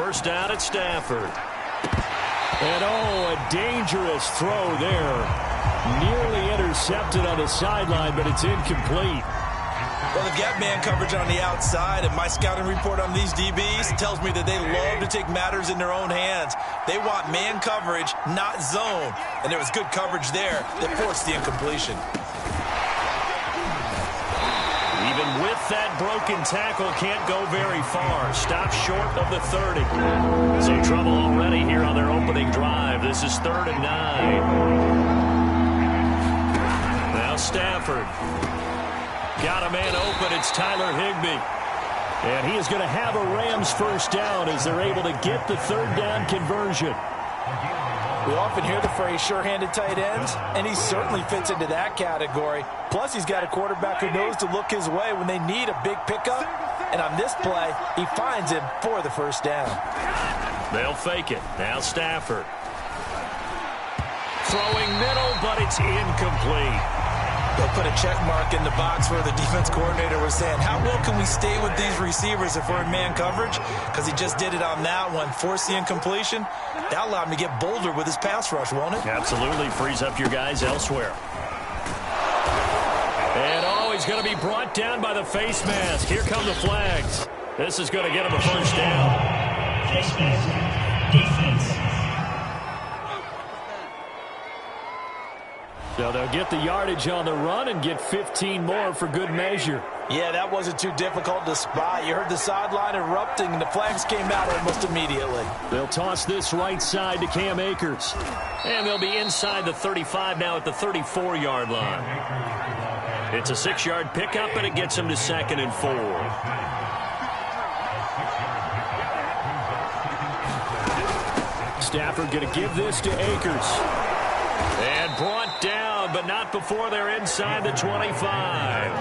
First down at Stafford. And a dangerous throw there. Nearly intercepted on the sideline, but it's incomplete. Well, they've got man coverage on the outside, and my scouting report on these DBs tells me that they love to take matters in their own hands. They want man coverage, not zone. And there was good coverage there that forced the incompletion. Even with that broken tackle, can't go very far. Stopped short of the 30. Some trouble already here on their opening drive. This is 3rd and 9. Now Stafford. Got a man open. It's Tyler Higbee. And he is going to have a Rams first down as they're able to get the 3rd down conversion. We often hear the phrase sure-handed tight ends, and he certainly fits into that category. Plus, he's got a quarterback who knows to look his way when they need a big pickup. And on this play, he finds him for the first down. They'll fake it. Now Stafford. Throwing middle, but it's incomplete. They'll put a check mark in the box where the defense coordinator was saying, how well can we stay with these receivers if we're in man coverage? Because he just did it on that one, forced the incompletion. That allowed him to get bolder with his pass rush, won't it? Absolutely. Frees up your guys elsewhere. And he's going to be brought down by the face mask. Here come the flags. This is going to get him a first down. Face mask, defense. So they'll get the yardage on the run and get 15 more for good measure. Yeah, that wasn't too difficult to spot. You heard the sideline erupting, and the flags came out almost immediately. They'll toss this right side to Cam Akers. And they'll be inside the 35 now at the 34-yard line. It's a 6-yard pickup, and it gets them to 2nd and 4. Stafford going to give this to Akers. And brought down, but not before they're inside the 25.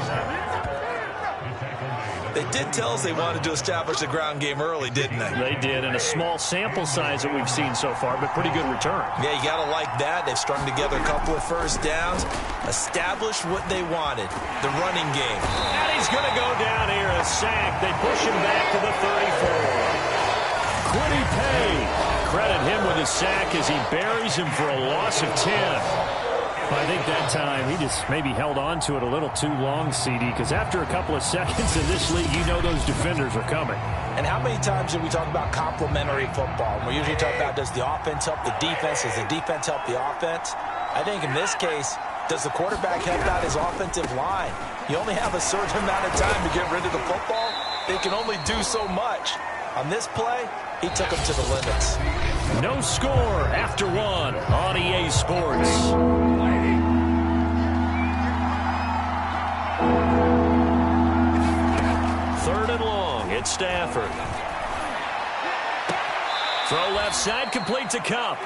They did tell us they wanted to establish the ground game early, didn't they? They did, and a small sample size that we've seen so far, but pretty good return. Yeah, you got to like that. They've strung together a couple of first downs, established what they wanted, the running game. And he's going to go down here, a sack. They push him back to the 34. Quiddy Pay. Credit him with a sack as he buries him for a loss of 10. I think that time he just maybe held on to it a little too long, CD, because after a couple of seconds in this league, you know those defenders are coming. And how many times do we talk about complementary football? We usually talk about, does the offense help the defense? Does the defense help the offense? I think in this case, does the quarterback help out his offensive line? You only have a certain amount of time to get rid of the football. They can only do so much. On this play, he took him to the limits. No score after one on EA Sports. Third and long, it's Stafford. Throw left side, complete to Kupp.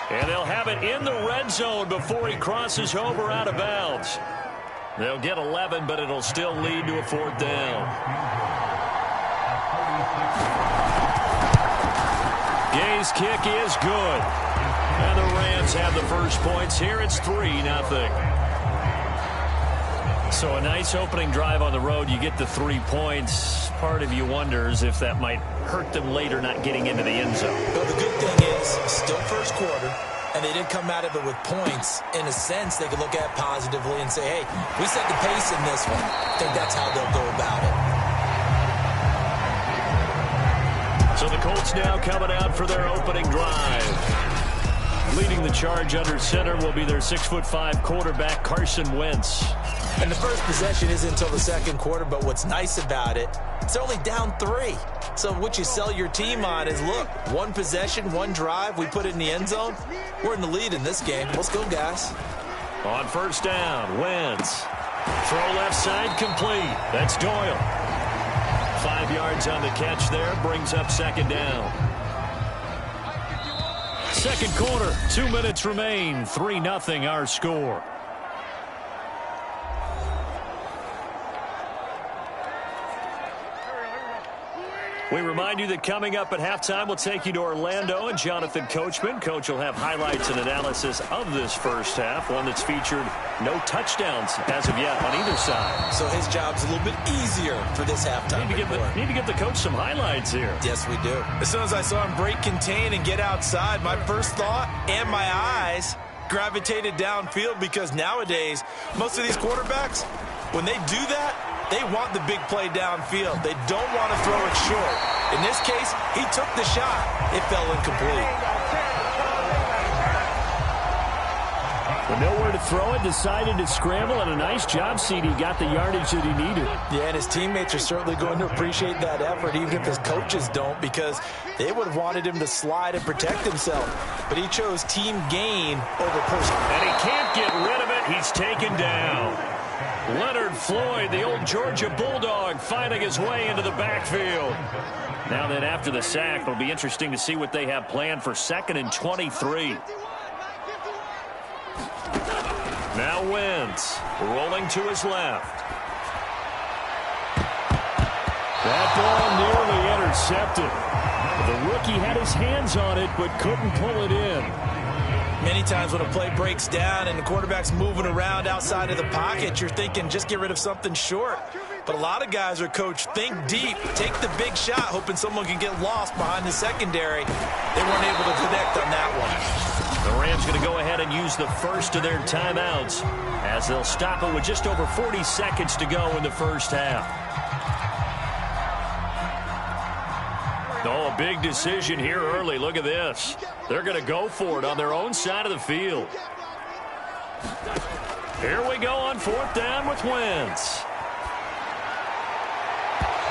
And they'll have it in the red zone before he crosses over out of bounds. They'll get 11, but it'll still lead to a 4th down. Gay's kick is good. And the Rams have the first points here. It's 3-0. So a nice opening drive on the road. You get the 3 points. Part of you wonders if that might hurt them later not getting into the end zone. Well, the good thing is, still first quarter, and they didn't come out of it with points. In a sense, they could look at it positively and say, hey, we set the pace in this one. I think that's how they'll go about it. So the Colts now coming out for their opening drive. Leading the charge under center will be their 6'5" quarterback, Carson Wentz. And the first possession isn't until the second quarter, but what's nice about it, it's only down 3. So what you sell your team on is, look, 1 possession, 1 drive, we put it in the end zone. We're in the lead in this game. Let's go, guys. On first down, Wentz. Throw left side, complete. That's Doyle. 5 yards on the catch there, brings up 2nd down. Second quarter, 2 minutes remain, 3-0 our score. We remind you that coming up at halftime, we'll take you to Orlando and Jonathan Coachman. Coach will have highlights and analysis of this first half, one that's featured no touchdowns as of yet on either side. So his job's a little bit easier for this halftime. Need to give the coach some highlights here. Yes, we do. As soon as I saw him break contain and get outside, my first thought and my eyes gravitated downfield, because nowadays, most of these quarterbacks, when they do that, they want the big play downfield. They don't want to throw it short. In this case, he took the shot. It fell incomplete. With nowhere to throw it, decided to scramble, and a nice job, CD. Got the yardage that he needed. Yeah, and his teammates are certainly going to appreciate that effort, even if his coaches don't, because they would have wanted him to slide and protect himself. But he chose team gain over personal. And he can't get rid of it. He's taken down. Leonard Floyd, the old Georgia Bulldog, finding his way into the backfield. Now then, after the sack, it'll be interesting to see what they have planned for 2nd and 23. Now Wentz, rolling to his left. That ball nearly intercepted. The rookie had his hands on it, but couldn't pull it in. Many times when a play breaks down and the quarterback's moving around outside of the pocket, you're thinking just get rid of something short. But a lot of guys are coached, think deep, take the big shot, hoping someone can get lost behind the secondary. They weren't able to connect on that one. The Rams going to go ahead and use the first of their timeouts as they'll stop it with just over 40 seconds to go in the first half. Oh, a big decision here early. Look at this. They're going to go for it on their own side of the field. Here we go on 4th down with Wentz.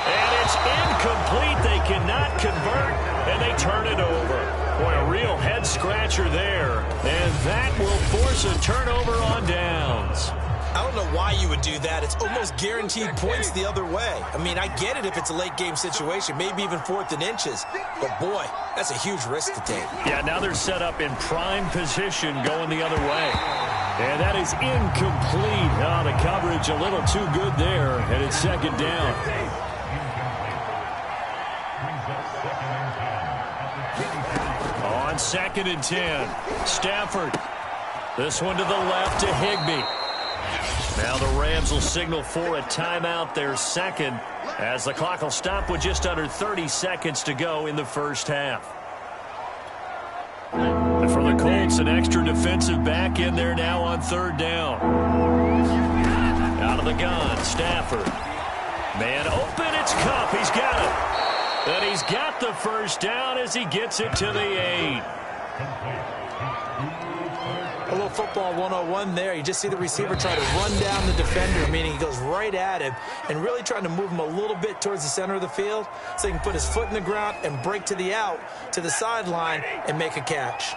And it's incomplete. They cannot convert, and they turn it over. Boy, a real head-scratcher there. And that will force a turnover on downs. I don't know why you would do that. It's almost guaranteed points the other way. I mean, I get it if it's a late-game situation, maybe even 4th and inches. But, boy, that's a huge risk to take. Yeah, now they're set up in prime position going the other way. And that is incomplete. Oh, the coverage a little too good there, and it's 2nd down. On 2nd and 10, Stafford. This one to the left to Higbee. Now the Rams will signal for a timeout, their second, as the clock will stop with just under 30 seconds to go in the first half. And for the Colts, an extra defensive back in there now on 3rd down. Out of the gun, Stafford. Man open, it's Kupp. He's got it. And he's got the first down as he gets it to the 8. A little football 101 there. You just see the receiver try to run down the defender, meaning he goes right at him and really trying to move him a little bit towards the center of the field so he can put his foot in the ground and break to the out, to the sideline, and make a catch.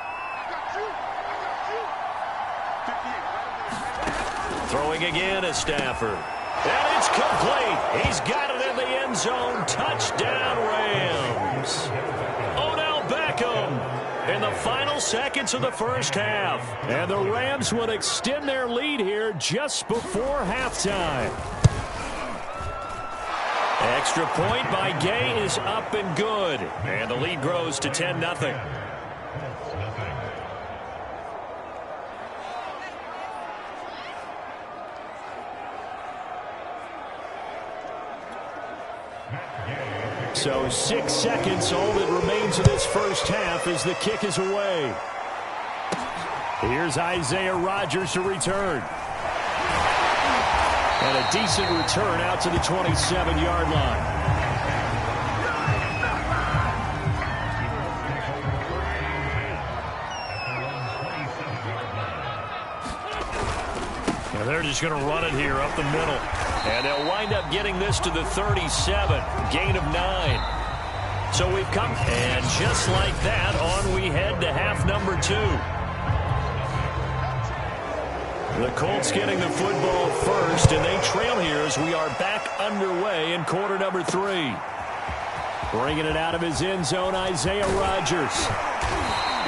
Throwing again is Stafford. And it's complete. He's got it in the end zone. Touchdown, Rams. Odell Beckham in the final seconds of the first half. And the Rams would extend their lead here just before halftime. Extra point by Gay is up and good. And the lead grows to 10-0. So 6 seconds, all that remains of this first half as the kick is away. Here's Isaiah Rodgers to return. And a decent return out to the 27-yard line. Now they're just going to run it here up the middle. And they'll wind up getting this to the 37. Gain of 9. So we've come. And just like that, on we head to half number 2. The Colts getting the football first, and they trail here as we are back underway in quarter number 3. Bringing it out of his end zone, Isaiah Rodgers.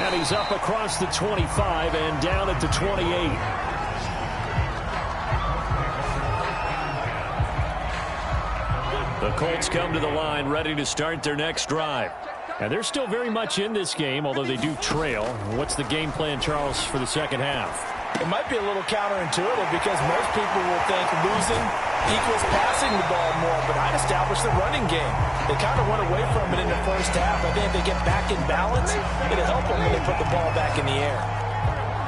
And he's up across the 25 and down at the 28. The Colts come to the line ready to start their next drive. And they're still very much in this game, although they do trail. What's the game plan, Charles, for the second half? It might be a little counterintuitive because most people will think losing equals passing the ball more, but I'd establish the running game. They kind of went away from it in the first half. I think if they get back in balance, it'll help them when they put the ball back in the air.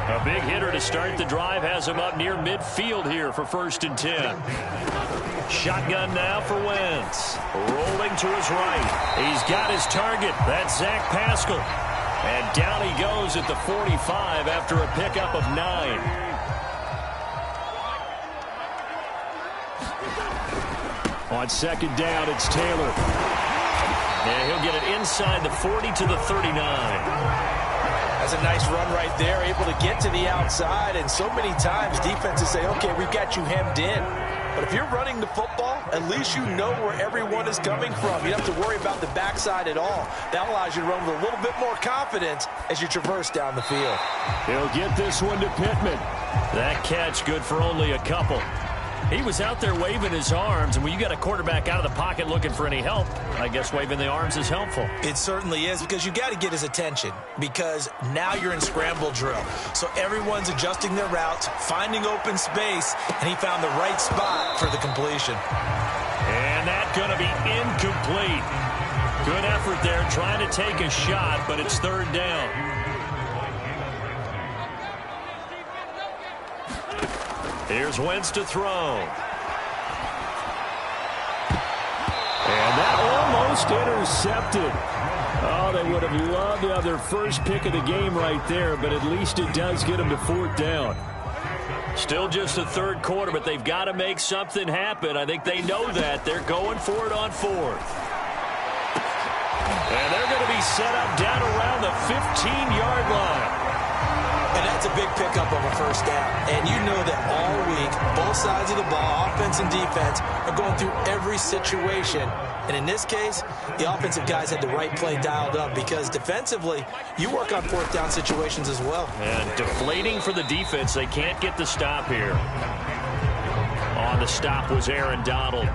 A big hitter to start the drive has him up near midfield here for 1st and 10. Shotgun now for Wentz. Rolling to his right. He's got his target. That's Zach Pascal. And down he goes at the 45 after a pickup of 9. On second down, it's Taylor. And he'll get it inside the 40 to the 39. That's a nice run right there, able to get to the outside. And so many times defenses say, okay, we've got you hemmed in. But if you're running the football, at least you know where everyone is coming from. You don't have to worry about the backside at all. That allows you to run with a little bit more confidence as you traverse down the field. He'll get this one to Pittman. That catch good for only a couple. He was out there waving his arms, and when you got a quarterback out of the pocket looking for any help, I guess waving the arms is helpful. It certainly is, because you got to get his attention, because now you're in scramble drill. So everyone's adjusting their routes, finding open space, and he found the right spot for the completion. And that's going to be incomplete. Good effort there trying to take a shot, but it's 3rd down. Here's Wentz to throw. And that almost intercepted. Oh, they would have loved to have their first pick of the game right there, but at least it does get them to 4th down. Still just the 3rd quarter, but they've got to make something happen. I think they know that. They're going for it on 4th. And they're going to be set up down around the 15-yard line. And that's a big pickup of a 1st down. And you know that all week, both sides of the ball, offense and defense, are going through every situation. And in this case, the offensive guys had the right play dialed up, because defensively, you work on 4th down situations as well. And deflating for the defense. They can't get the stop here. On the stop was Aaron Donald.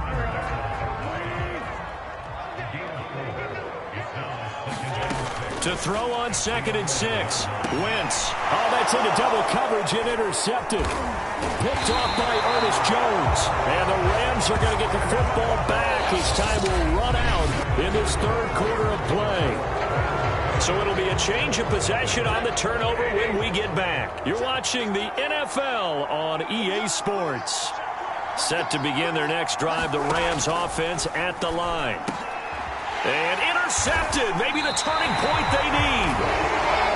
To throw on 2nd and 6. Wentz. Oh, that's into double coverage and intercepted. Picked off by Ernest Jones. And the Rams are going to get the football back as time will run out in this 3rd quarter of play. So it'll be a change of possession on the turnover when we get back. You're watching the NFL on EA Sports. Set to begin their next drive, the Rams offense at the line. And intercepted. Maybe the turning point they need.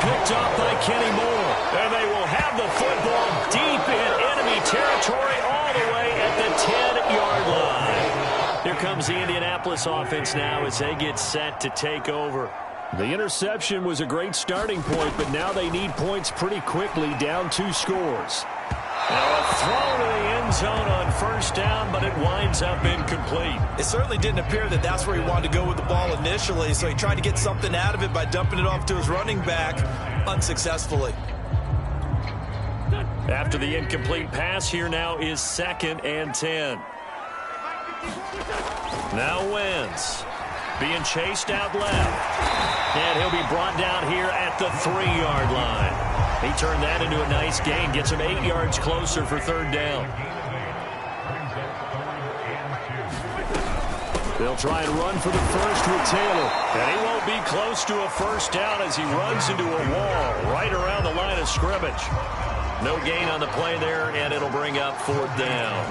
Picked off by Kenny Moore. And they will have the football deep in enemy territory all the way at the 10-yard line. Here comes the Indianapolis offense now as they get set to take over. The interception was a great starting point, but now they need points pretty quickly, down 2 scores. Now a throw to the end zone on 1st down, but it winds up incomplete. It certainly didn't appear that that's where he wanted to go with the ball initially, so he tried to get something out of it by dumping it off to his running back unsuccessfully. After the incomplete pass, here now is 2nd and 10. Now Wentz being chased out left. And he'll be brought down here at the 3-yard line. He turned that into a nice gain. Gets him 8 yards closer for 3rd down. They'll try and run for the first with Taylor. And he won't be close to a 1st down as he runs into a wall right around the line of scrimmage. No gain on the play there, and it'll bring up 4th down.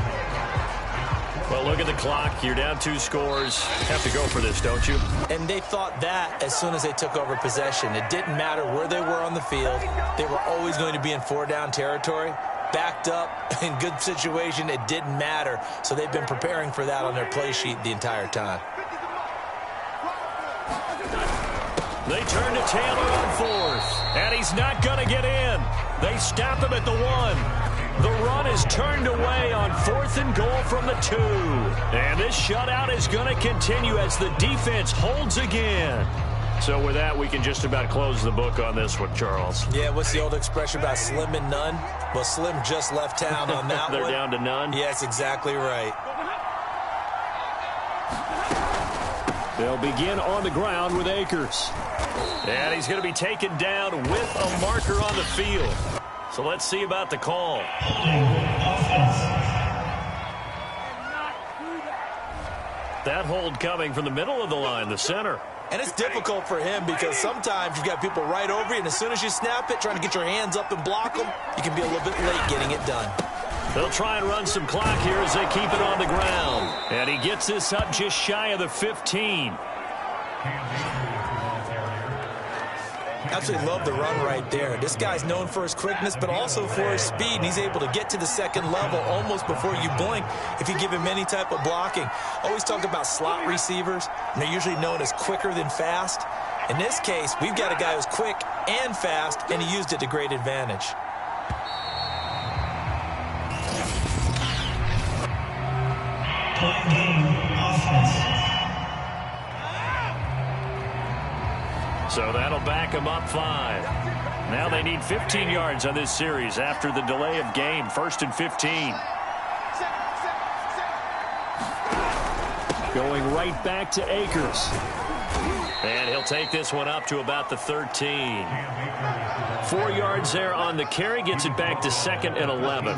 Well, look at the clock. You're down 2 scores. Have to go for this, don't you? And they thought that as soon as they took over possession. It didn't matter where they were on the field. They were always going to be in 4-down territory. Backed up, in good situation, it didn't matter. So they've been preparing for that on their play sheet the entire time. They turn to Taylor on 4th. And he's not going to get in. They stop him at the 1. The run is turned away on 4th and goal from the 2. And this shutout is going to continue as the defense holds again. So with that, we can just about close the book on this one, Charles. Yeah, what's the old expression about slim and none? Well, Slim just left town on that They're one. down to none? Yes, exactly right. They'll begin on the ground with Akers. And he's going to be taken down with a marker on the field. So let's see about the call. That hold coming from the middle of the line, the center. And it's difficult for him because sometimes you've got people right over you, and as soon as you snap it, trying to get your hands up and block them, you can be a little bit late getting it done. They'll try and run some clock here as they keep it on the ground. And he gets this up just shy of the 15. Absolutely love the run right there. This guy's known for his quickness, but also for his speed, and he's able to get to the second level almost before you blink if you give him any type of blocking. Always talk about slot receivers, and they're usually known as quicker than fast. In this case, we've got a guy who's quick and fast, and he used it to great advantage. Point game, offense. So that'll back them up 5. Now they need 15 yards on this series after the delay of game. 1st and 15. Going right back to Akers. And he'll take this one up to about the 13. 4 yards there on the carry. Gets it back to 2nd and 11.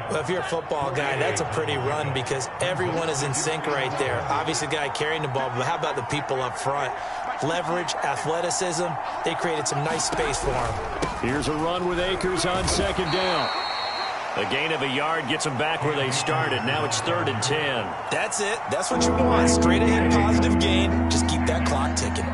Well, if you're a football guy, that's a pretty run because everyone is in sync right there. Obviously, the guy carrying the ball, but how about the people up front? Leverage, athleticism, they created some nice space for him. Here's a run with Akers on 2nd down. A gain of a yard gets them back where they started. Now it's 3rd and 10. That's it. That's what you want. Straight ahead, positive gain. Just keep that clock ticking.